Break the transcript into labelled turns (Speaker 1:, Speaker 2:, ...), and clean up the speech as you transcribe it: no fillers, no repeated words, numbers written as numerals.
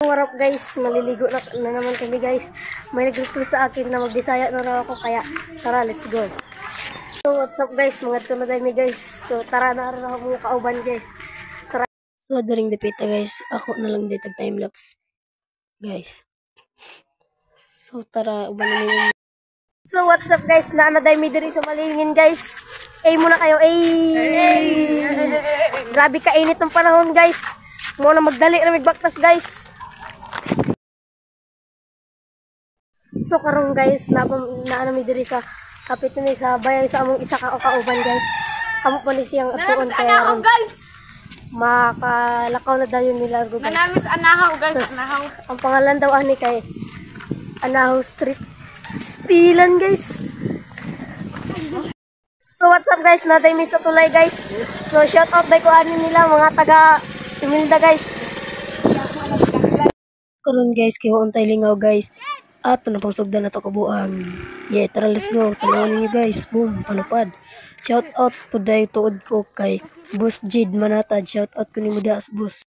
Speaker 1: what up guys, maliligo na naman kami guys. May nag-request sa akin na mag-Bisaya na raw ako, kaya tara, let's go. So what's up guys, mga ito na dami guys. So tara na rin ako mga kauban guys. Tara. So daring depita guys, ako na lang dito time-lapse guys. So tara, uban namin. So what's up guys, naanaday mi diri sa Malingin guys. Muna kayo, Grabe kainit ng panahon guys. Muna magdali na magbaktas guys. So karon guys, naano mi diri sa kapit ni sa bayan sa among isa ka kauban guys. Amo pa ni siyang atuon kaya guys. Makalakaw na dayon nila guys.
Speaker 2: Nanamis anahaw guys, anahaw.
Speaker 1: Ang pangalan daw ani kay Anahaw Street. Stilan guys. So what's up guys, naday mi sa tulay guys. So shout out day ko ani nila mga taga Imelda guys. Karon guys, kay untay lingaw guys. Ato na pagsugdan na to kabuang. Yeah, tara let's go. Talawin niyo guys. Boom, panupad. Shout out po day tuod ko kay Boss Jid Manatad. Shout out ko ni Mudas Boss.